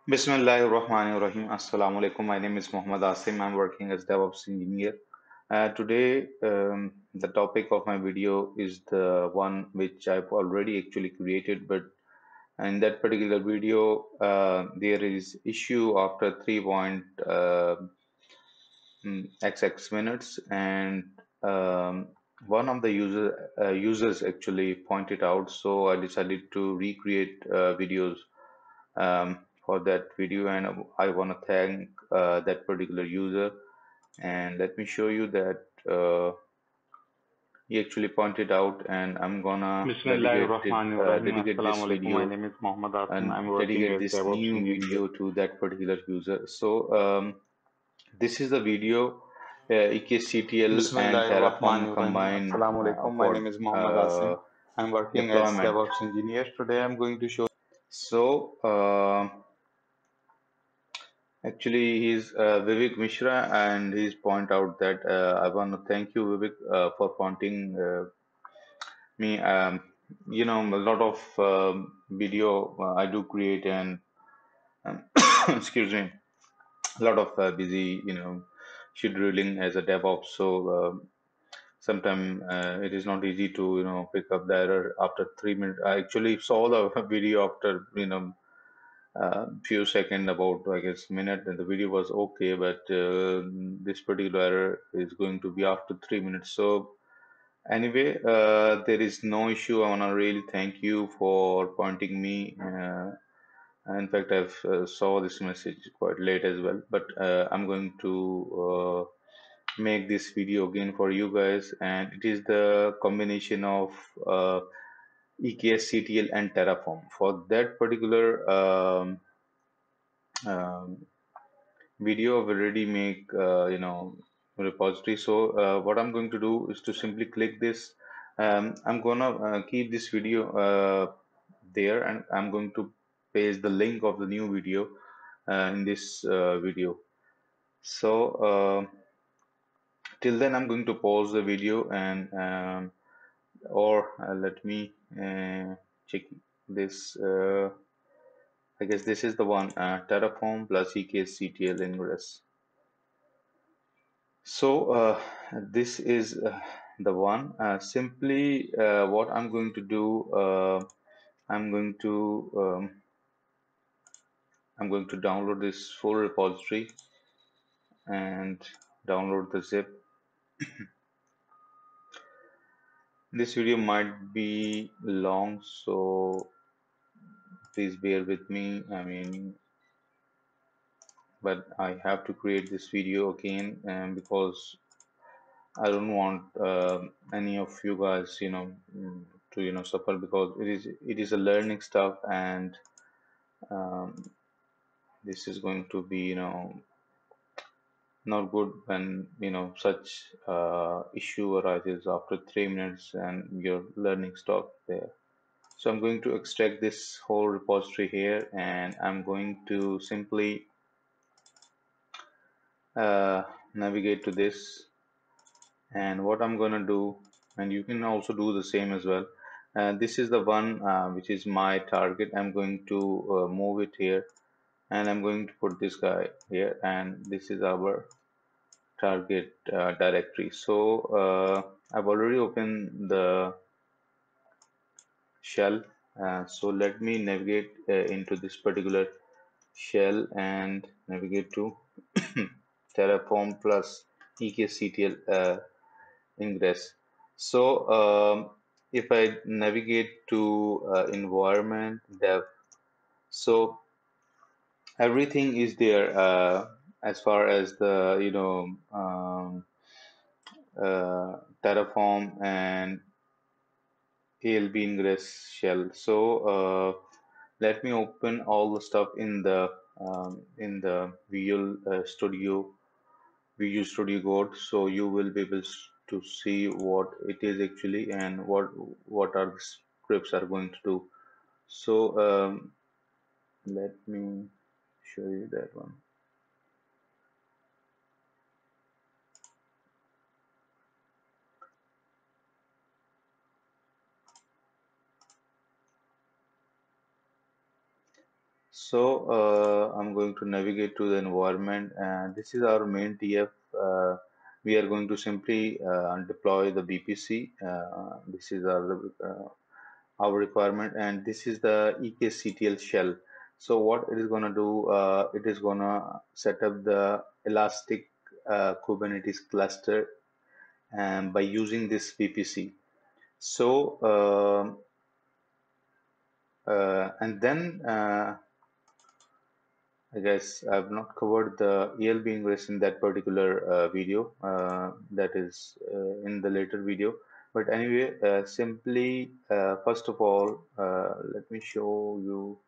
Bismillahirrahmanirrahim. Assalamu alaikum. My name is Muhammad Asim. I'm working as DevOps engineer. Today, the topic of my video is the one which I've already actually created, but in that particular video, there is issue after 3.xx minutes, and one of the users actually pointed out. So I decided to recreate videos for that video, and I want to thank that particular user. And let me show you that he actually pointed out, and I'm gonna Bismillahirrahmanirrahim. dedicate this Assalamu alaikum. My video name is Mohammad Asim. and I'm working dedicate as this DevOps new engineer. video to that particular user. So this is the video. EKCTL and Terraform Bismillahirrahmanirrahim. combined Assalamu alaikum. My for name is Mohammad Asim. I'm working as deployment. DevOps engineer. Today I'm going to show. So actually, he's Vivek Mishra, and he's point out that I want to thank you, Vivek, for pointing me. A lot of video I do create, and um, excuse me, a lot of busy, scheduling as a DevOps. So sometimes it is not easy to, pick up the error after 3 minutes. I actually saw the video after, few second, about I guess minute, and the video was okay, but this particular error is going to be after 3 minutes. So anyway, there is no issue. I want to really thank you for pointing me. In fact, I've saw this message quite late as well, but I'm going to make this video again for you guys, and it is the combination of EKS, CTL, and Terraform. For that particular um, video, I've already make repository. So what I'm going to do is to simply click this. I'm gonna keep this video there, and I'm going to paste the link of the new video in this video. So till then, I'm going to pause the video, and or let me check this. I guess this is the one, Terraform plus EKS ingress. So this is the one. Simply, what I'm going to do, I'm going to I'm going to download this full repository and download the zip. This video might be long, so please bear with me. I mean, but I have to create this video again, because I don't want any of you guys, to suffer, because it is a learning stuff, and um, this is going to be not good when such issue arises after 3 minutes and your learning stop there. So I'm going to extract this whole repository here, and I'm going to simply navigate to this. And what I'm going to do, and you can also do the same as well. This is the one which is my target. I'm going to move it here, and I'm going to put this guy here, and this is our target directory. So I've already opened the shell. So let me navigate into this particular shell and navigate to Terraform plus EKCTL ingress. So if I navigate to environment dev, so everything is there as far as the Terraform and ALB ingress shell. So let me open all the stuff in the Visual Studio Code, so you will be able to see what it is actually, and what are the scripts are going to do. So let me show you that one. I'm going to navigate to the environment, and this is our main TF. We are going to simply deploy the VPC. This is our requirement, and this is the EKCTL shell. So what it is going to do, it is going to set up the Elastic Kubernetes cluster by using this VPC. So and then I guess I've not covered the ELB ingress in that particular video. That is in the later video. But anyway, simply first of all, let me show you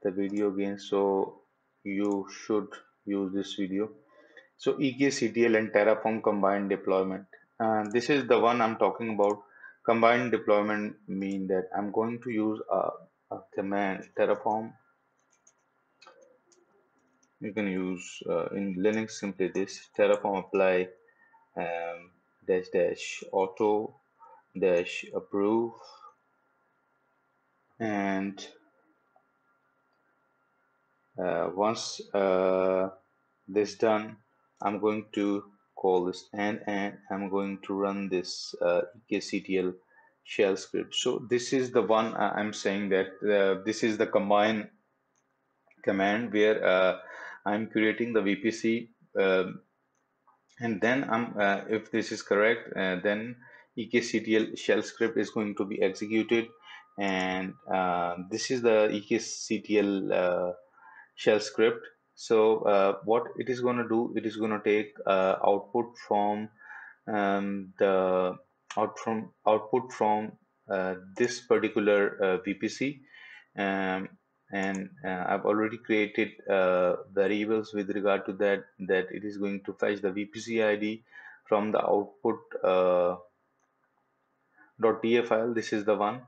the video again. So you should use this video. So EKCTL and Terraform combined deployment. This is the one I'm talking about. Combined deployment mean that I'm going to use a command Terraform. You can use in Linux simply this Terraform apply dash dash auto dash approve, and once this done, I'm going to call this and I'm going to run this ekctl shell script. So this is the one I'm saying that this is the combine command where I'm creating the VPC. And then if this is correct, then ekctl shell script is going to be executed, and this is the ekctl shell script. So what it is going to do, it is going to take output from the output from this particular VPC, and I've already created variables with regard to that it is going to fetch the VPC ID from the output .tf file. This is the one.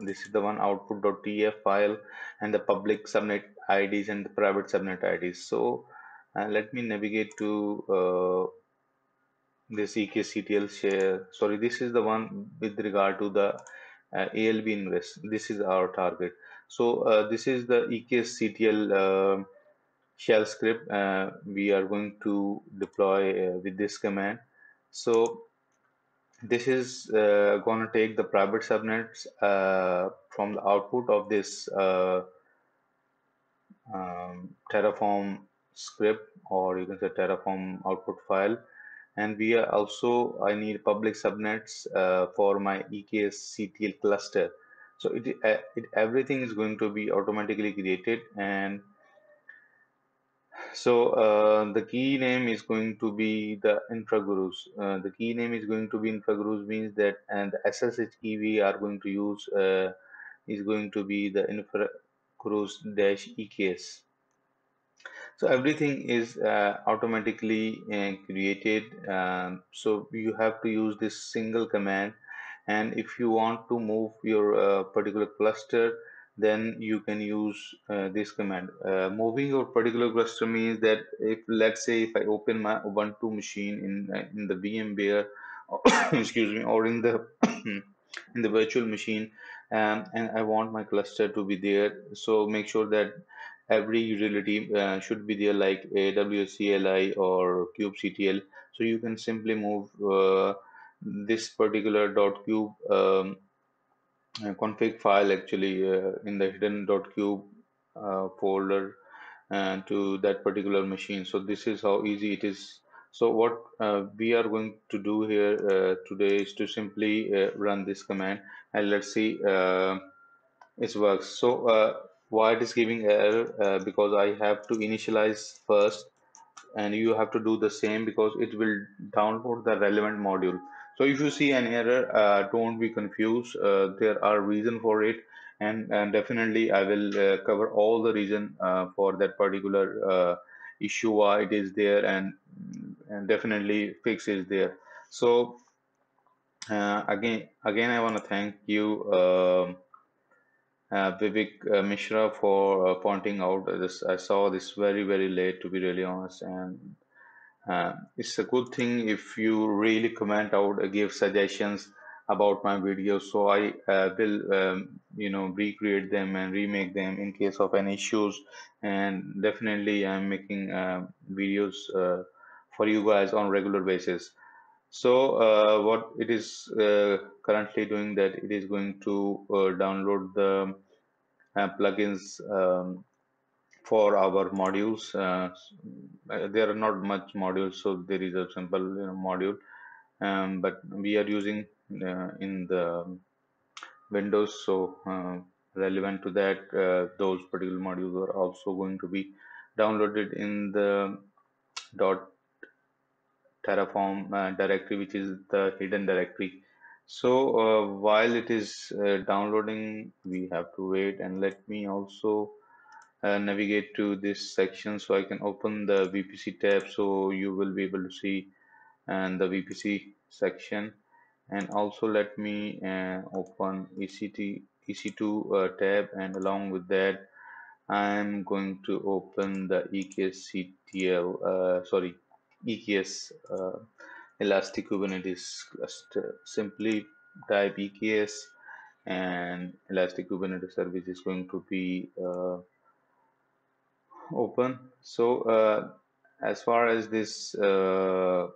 This is the one output.tf file, and the public subnet IDs and the private subnet IDs. So let me navigate to this ekctl share. Sorry, this is the one with regard to the ALB ingress. This is our target. So this is the ekctl shell script we are going to deploy with this command. So this is going to take the private subnets from the output of this Terraform script, or you can say Terraform output file. And we are also, I need public subnets for my EKS cluster. So everything is going to be automatically created, and so the key name is going to be the infragurus. The key name is going to be infragurus means that, and the SSH key we are going to use is going to be the infragurus dash EKS. So everything is automatically created. So you have to use this single command, and if you want to move your particular cluster, then you can use this command. Moving your particular cluster means that if, let's say, if I open my Ubuntu machine in the VMware, excuse me, or in the in the virtual machine, and I want my cluster to be there, so make sure that every utility should be there, like AWS CLI or kubectl. So you can simply move this particular .cube config file actually in the hidden .cube folder to that particular machine. So this is how easy it is. So what we are going to do here today is to simply run this command, and let's see it works. So why it is giving error? Because I have to initialize first, and you have to do the same because it will download the relevant module. So if you see an error, don't be confused. There are reason for it, and definitely I will cover all the reason for that particular issue why it is there, and definitely fix is there. So again I want to thank you, Vivek Mishra, for pointing out this. I saw this very late, to be really honest, and it's a good thing if you really comment out, give suggestions. about my videos. So I will, recreate them and remake them in case of any issues. And definitely, I'm making videos for you guys on regular basis. So what it is currently doing, that it is going to download the plugins for our modules. There are not much modules, so there is a simple module, but we are using in the Windows. So relevant to that, those particular modules are also going to be downloaded in the dot Terraform directory, which is the hidden directory. So while it is downloading, we have to wait, and let me also navigate to this section so I can open the VPC tab, so you will be able to see and the VPC section. And also let me open EC2 tab, and along with that I'm going to open the EKS Elastic Kubernetes cluster. Simply type EKS, and Elastic Kubernetes Service is going to be open. So as far as this uh,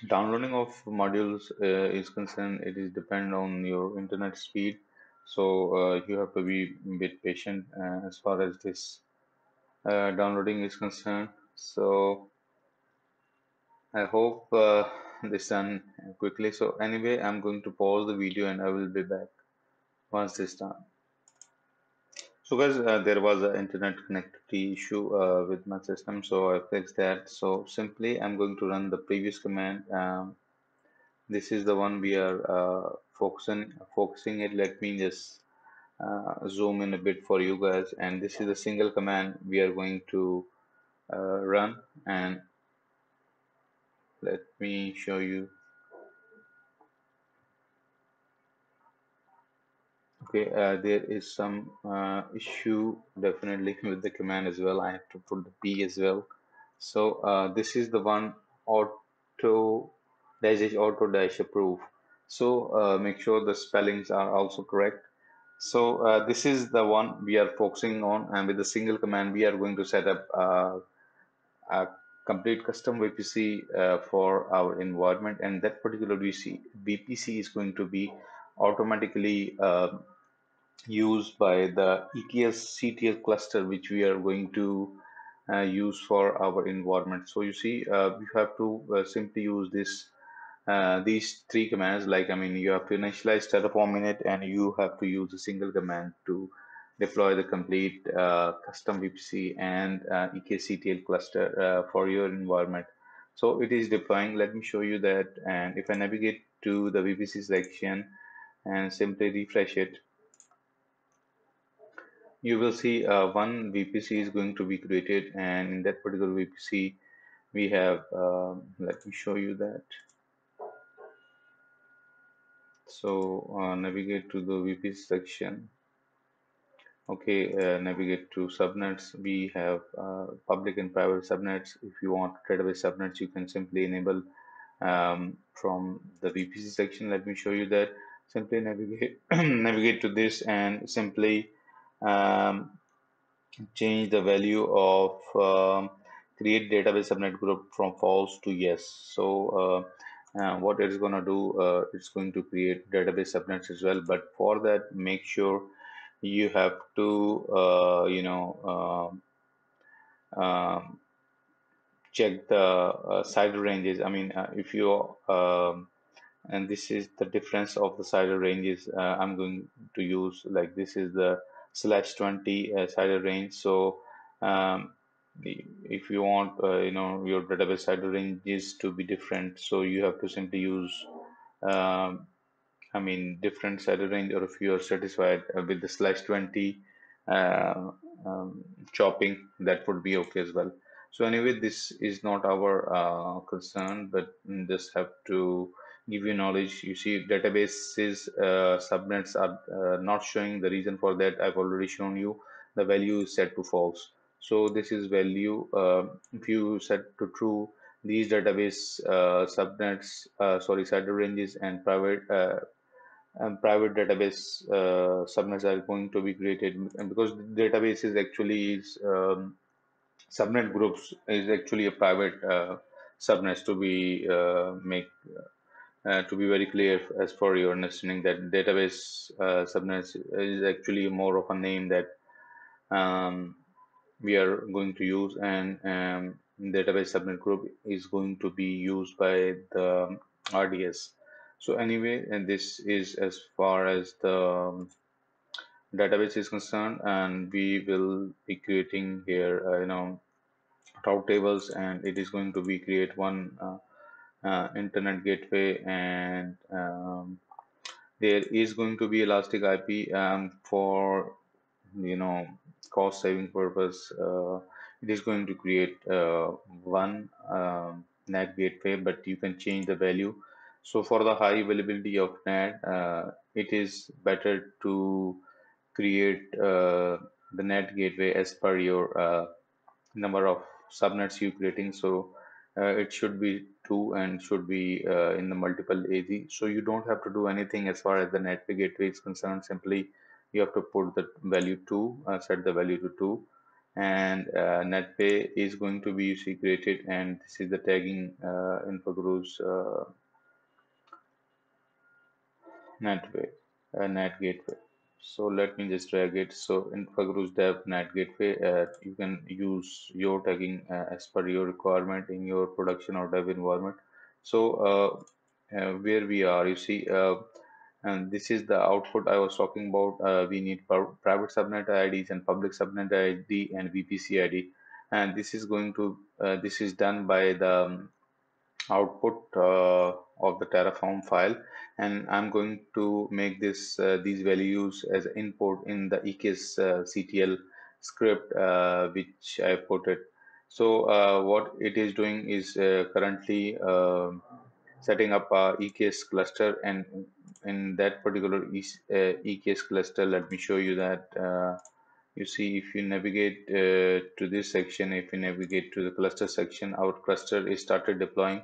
downloading of modules is concerned, it is depend on your internet speed. So you have to be a bit patient as far as this downloading is concerned. So I hope this done quickly. So anyway, I'm going to pause the video and I will be back once this done. So guys, there was an internet connectivity issue with my system, so I fixed that. So simply, I'm going to run the previous command. This is the one we are focusing it. Let me just zoom in a bit for you guys, and this is a single command we are going to run. And let me show you. Okay, there is some issue definitely with the command as well. I have to put the P as well. So this is the one, auto auto dash approve. So make sure the spellings are also correct. So this is the one we are focusing on, and with a single command we are going to set up a complete custom VPC for our environment, and that particular VPC is going to be automatically used by the EKS cluster, which we are going to use for our environment. So you see, you have to simply use these three commands. Like, I mean, you have to initialize Terraform in it, and you have to use a single command to deploy the complete custom VPC and EKSCTL cluster for your environment. So it is deploying. Let me show you that. And if I navigate to the VPC section and simply refresh it, you will see one VPC is going to be created, and in that particular VPC we have let me show you that. So navigate to the VPC section. Okay, navigate to subnets. We have public and private subnets. If you want database subnets, you can simply enable from the VPC section. Let me show you that. Simply navigate navigate to this, and simply um, change the value of create database subnet group from false to yes. So what it is going to do, it's going to create database subnets as well. But for that, make sure you have to check the CIDR ranges. I mean, if you and this is the difference of the CIDR ranges. I'm going to use, like, this is the /20 CIDR range. So um, if you want your database CIDR ranges to be different, so you have to simply use um, I mean, different salary range, or if you are satisfied with the /20 uh, chopping, that would be okay as well. So anyway, this is not our concern, but just have to give you knowledge. You see, databases subnets are not showing. The reason for that, I've already shown you. The value is set to false. So this is value. If you set to true, these database subnet ranges and private database subnets are going to be created, and because the database is actually is subnet groups is actually a private subnets to be make to be very clear as for your understanding that database subnets is actually more of a name that um, we are going to use, and database subnet group is going to be used by the RDS. So anyway, and this is as far as the database is concerned, and we will be creating here, route tables, and it is going to be create one internet gateway, and there is going to be elastic IP for cost saving purpose. It is going to create one NAT gateway, but you can change the value. So for the high availability of NAT, it is better to create the NAT gateway as per your number of subnets you creating. So it should be two and should be in the multiple AZ. So you don't have to do anything as far as the network gateway is concerned. Simply you have to put the value two, set the value to two, and netpay is going to be created, and this is the tagging info groups NetWay, NAT gateway. So let me just drag it. So in Fagro's Dev NAT gateway, you can use your tagging as per your requirement in your production or dev environment. So where we are, you see, and this is the output I was talking about. We need private subnet IDs and public subnet ID and VPC ID, and this is going to this is done by the output of the Terraform file, and I'm going to make these values as input in the EKS CTL script which I put it. So what it is doing is currently setting up a EKS cluster, and in that particular EKS cluster, let me show you that. You see, if you navigate to this section, if you navigate to the cluster section, our cluster is started deploying,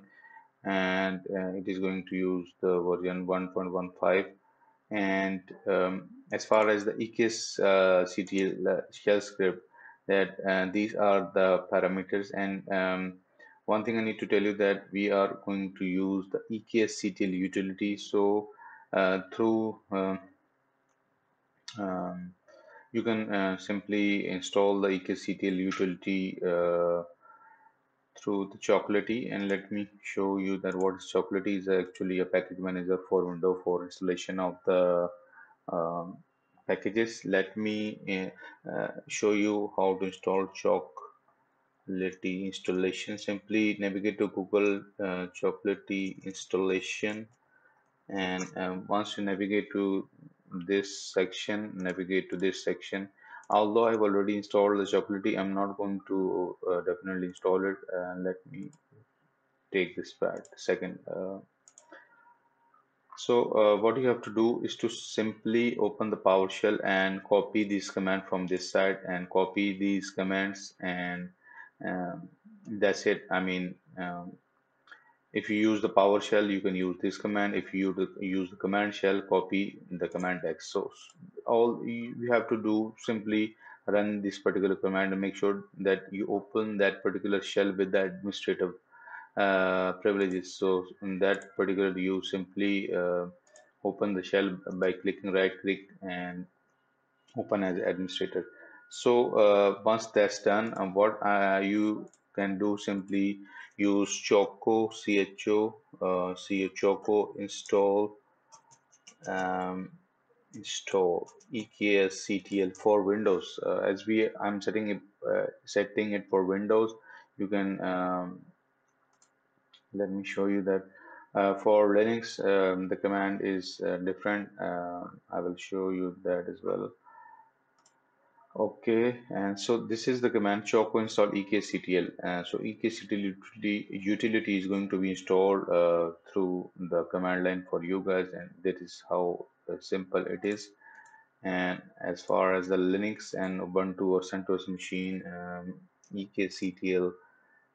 and it is going to use the version 1.15. And as far as the EKS CTL shell script, that these are the parameters. And one thing I need to tell you that we are going to use the EKS CTL utility. So through um, you can simply install the EKS CTL utility through the Chocolatey, and let me show you that what is Chocolatey is actually a package manager for Windows for installation of the um, packages. Let me show you how to install Chocolatey installation. Simply navigate to Google Chocolatey installation, and once you navigate to this section. Although I've already installed the Chocolatey, I'm not going to definitely install it. Let me take this back second. So what you have to do is to simply open the PowerShell and copy this command from this side and copy these commands, and um, that's it. I mean, if you use the PowerShell, you can use this command. If you use the command shell, copy the command text. So all you have to do simply run this particular command and make sure that you open that particular shell with the administrative privileges. So in that particular, you simply open the shell by clicking right click and open as administrator. So once that's done, what you can do, simply use choco um, install EKSCTL for Windows. As I'm setting it for Windows, you can let me show you that for Linux, the command is different. I will show you that as well. Okay, and so this is the command choco install ekctl. So ekctl utility is going to be installed through the command line for you guys, and that is how simple it is. And as far as the Linux and Ubuntu or CentOS machine, ekctl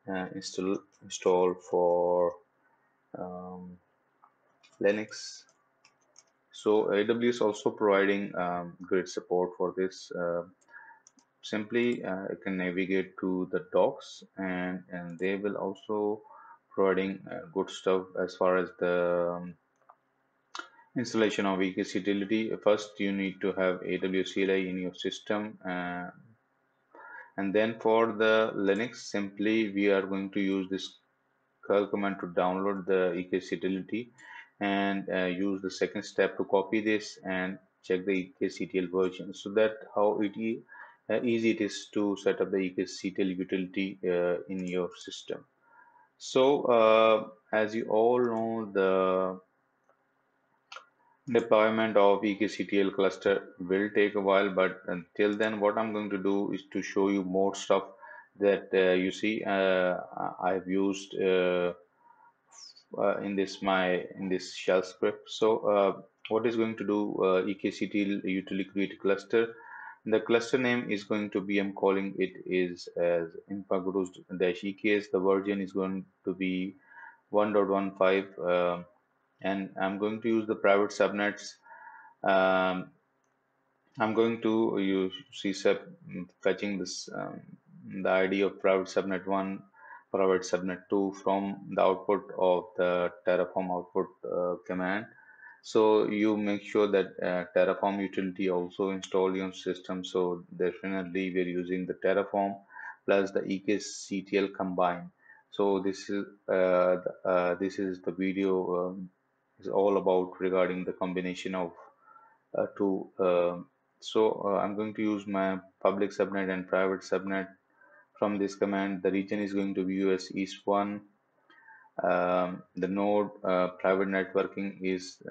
install for um, Linux. So AWS also providing great support for this. Simply, you can navigate to the docs, and they will also providing good stuff as far as the installation of EKS utility. First, you need to have AWS CLI in your system, and then for the Linux, simply we are going to use this curl command to download the EKS utility, and use the second step to copy this and check the EKSCTL version. So that how easy it is to set up the EKSCTL utility in your system. So as you all know, the deployment of EKCTL cluster will take a while, but until then, what I'm going to do is to show you more stuff that you see. I've used in this shell script. So what is going to do EKCTL utility create a cluster. The cluster name is going to be, I'm calling it is as infagurus-EKS. The version is going to be 1.15, and I'm going to use the private subnets. Um, I'm going to use CSEP, fetching this the ID of private subnet 1, private subnet 2 from the output of the Terraform output command. So you make sure that Terraform utility also installed in your system. So definitely we're using the Terraform plus the EKSCTL combined. So this is the video is all about regarding the combination of two. I'm going to use my public subnet and private subnet from this command. The region is going to be US East 1. The node private networking is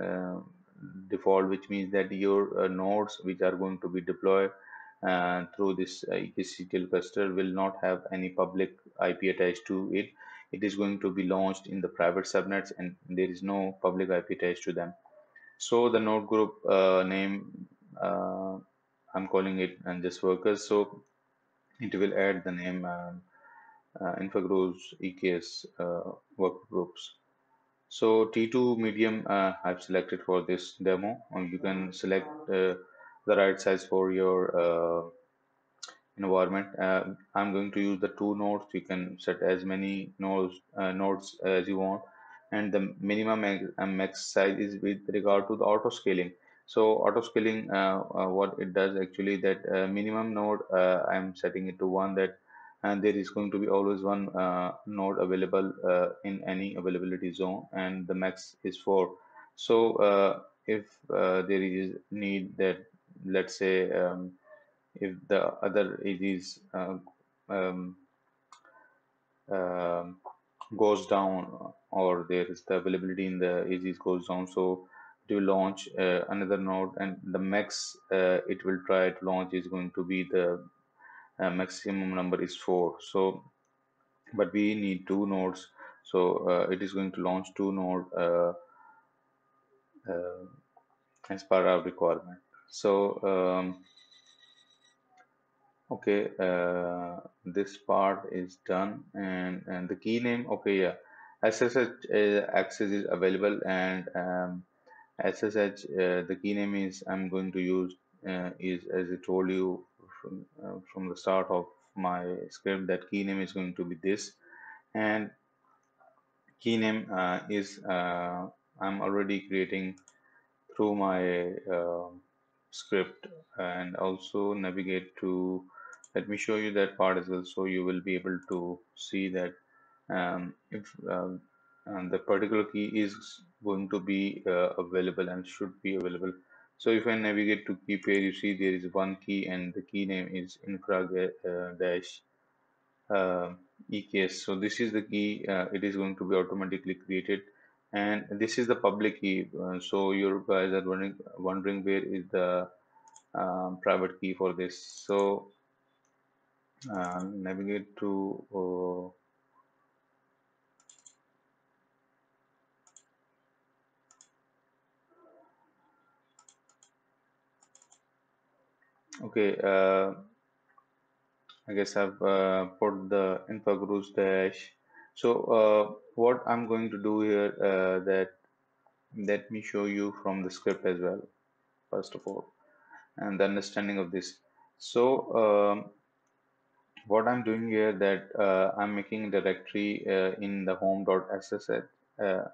default, which means that your nodes which are going to be deployed through this EKCTL cluster will not have any public IP attached to it. It is going to be launched in the private subnets, and there is no public IP attached to them. So the node group name, I'm calling it and just workers. So it will add the name Infogroups EKS work groups. So T2 medium I've selected for this demo. You can select the right size for your environment. I'm going to use the two nodes. You can set as many nodes as you want, and the minimum and max size is with regard to the auto scaling. So auto scaling, what it does actually that minimum node I'm setting it to one, that and there is going to be always one node available in any availability zone, and the max is 4. So if there is need that, let's say if the other AGs um, um, goes down, or there is the availability in the AGs goes down, so it will launch another node, and the max it will try to launch is going to be the maximum number is 4. So but we need two nodes, so it is going to launch two node uh, as per our requirement. So okay, this part is done, and the key name. Okay, yeah, SSH access is available, and SSH the key name is I'm going to use is, as I told you from the start of my script, that key name is going to be this, and key name is I'm already creating through my script, and also navigate to, let me show you that part as well, so you will be able to see that if and the particular key is going to be available and should be available. So if I navigate to key pair, you see there is one key, and the key name is infra dash EKS. So this is the key. It is going to be automatically created, and this is the public key. So you guys are wondering where is the private key for this. So navigate to okay. I guess I've put the infogroups dash. So what I'm going to do here, that let me show you from the script as well, first of all, and the understanding of this. So what I'm doing here, that I'm making a directory in the home.ssh. Uh,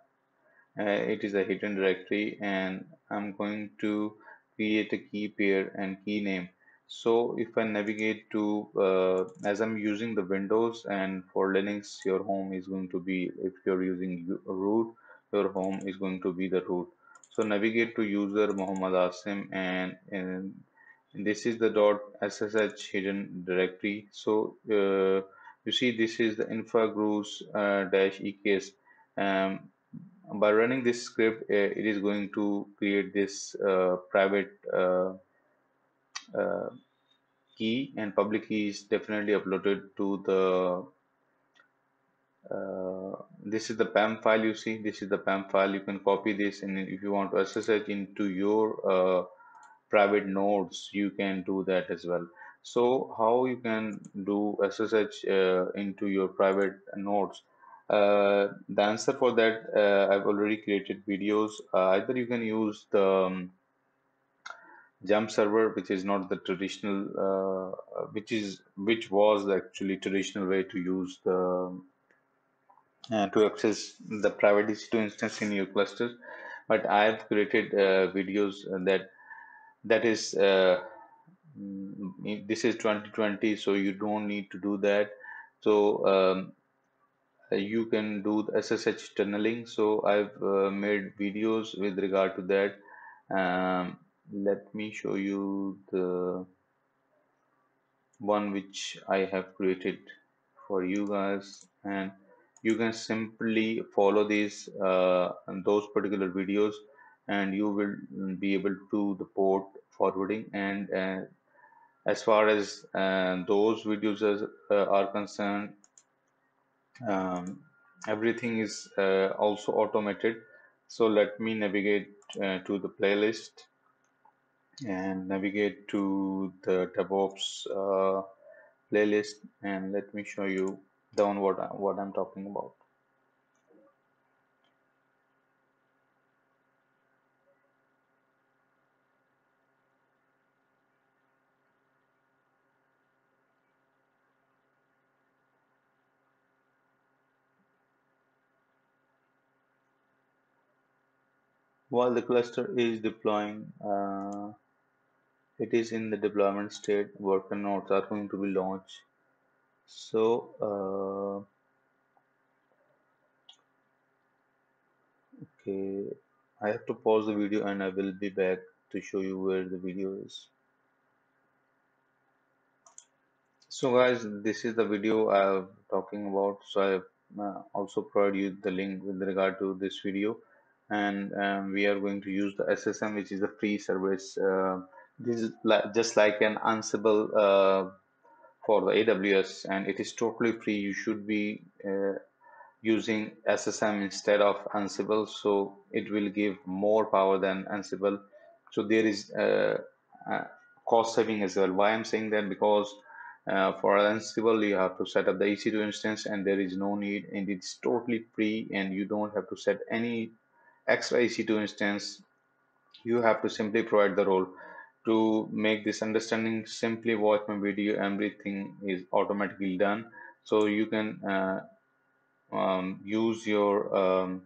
it is a hidden directory, and I'm going to create a key pair and key name. So if I navigate to, as I'm using the Windows, and for Linux, your home is going to be, if you're using root, your home is going to be the root. So navigate to user Muhammad Asim, and this is the .ssh hidden directory. So you see, this is the infogroups dash EKS. Um, by running this script, it is going to create this private uh, key, and public key is definitely uploaded to the this is the PAM file. You see, this is the PAM file. You can copy this, and if you want to SSH into your private nodes, you can do that as well. So how you can do SSH into your private nodes? The answer for that, I've already created videos. Either you can use the jump server, which is not the traditional, which was the actually traditional way to use the to access the private EC2 instance in your cluster. But I've created videos that is this is 2020, so you don't need to do that. So you can do the SSH tunneling. So I've made videos with regard to that. Let me show you the one which I have created for you guys, and you can simply follow these and those particular videos, and you will be able to do the port forwarding. And as far as those videos are concerned, um, everything is also automated. So let me navigate to the playlist and navigate to the DevOps playlist, and let me show you the one what I'm talking about. While the cluster is deploying, it is in the deployment state. Worker nodes are going to be launched. So, okay, I have to pause the video, and I will be back to show you where the video is. So guys, this is the video I'm talking about. So I also provide you the link with regard to this video, and we are going to use the SSM, which is a free service. This is just like an Ansible for the AWS, and it is totally free. You should be using SSM instead of Ansible, so it will give more power than Ansible. So there is uh, cost saving as well. Why I'm saying that? Because for Ansible, you have to set up the EC2 instance, and there is no need, and it's totally free, and you don't have to set any extra EC2 instance. You have to simply provide the role. To make this understanding, simply watch my video. Everything is automatically done. So you can use your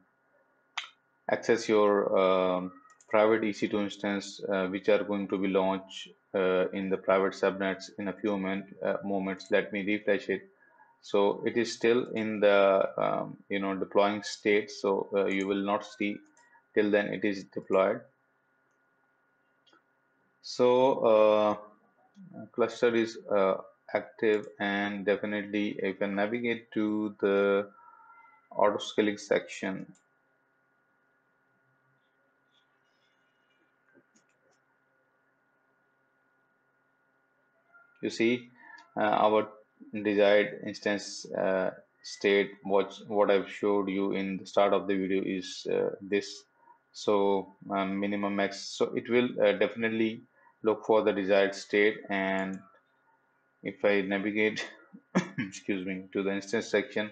access your private EC2 instance, which are going to be launched in the private subnets in a few moments. Let me refresh it. So it is still in the deploying state. So you will not see till then it is deployed. So cluster is active, and definitely you can navigate to the auto scaling section. You see, our desired instance state, what I've showed you in the start of the video is this. So minimum max. So it will definitely look for the desired state, and If I navigate, excuse me, to the instance section,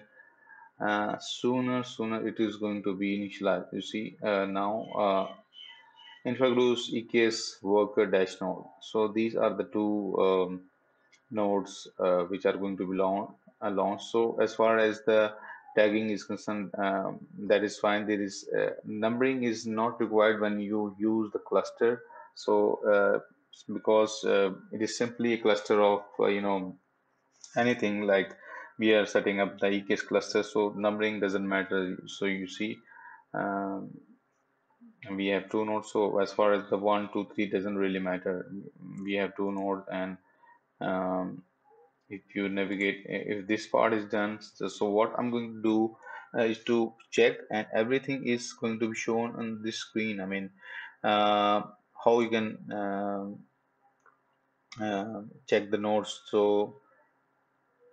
sooner it is going to be initialized. You see now InfraGroove's EKS worker dash node. So these are the two nodes which are going to be launched. So as far as the tagging is concerned, that is fine. There is numbering is not required when you use the cluster. So because it is simply a cluster of anything like we are setting up the EKS cluster, so numbering doesn't matter. So you see, um, we have two nodes. So as far as the one, two, three doesn't really matter. We have two nodes, and um, if you navigate, if this part is done, so what I'm going to do is to check, and everything is going to be shown on this screen. I mean, uh, how you can check the nodes. So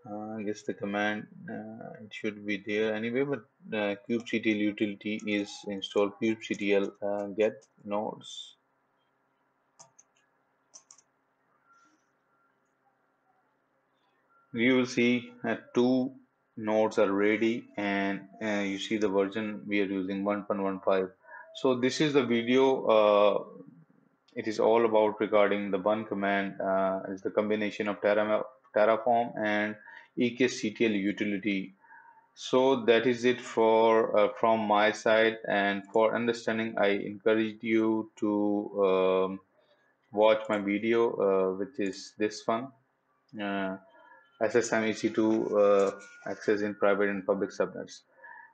I guess the command it should be there anyway, but kubectl utility is installed kubectl get nodes. You will see two nodes are ready, and you see the version we are using 1.15. So this is the video. It is all about regarding the one command. Is the combination of Terraform and Eksctl utility. So that is it for from my side, and for understanding, I encourage you to watch my video, which is this one. Uh, SSM EC2 access in private and public subnets.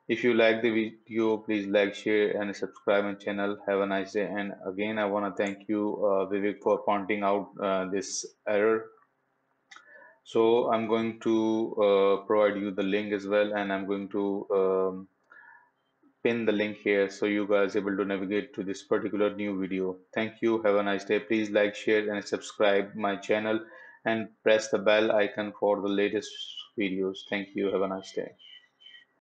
If you like the video, please like, share, and subscribe my channel. Have a nice day. And again, I want to thank you, Vivek, for pointing out this error. So I'm going to provide you the link as well, and I'm going to pin the link here so you guys able to navigate to this particular new video. Thank you. Have a nice day. Please like, share, and subscribe my channel, and press the bell icon for the latest videos. Thank you. Have a nice day.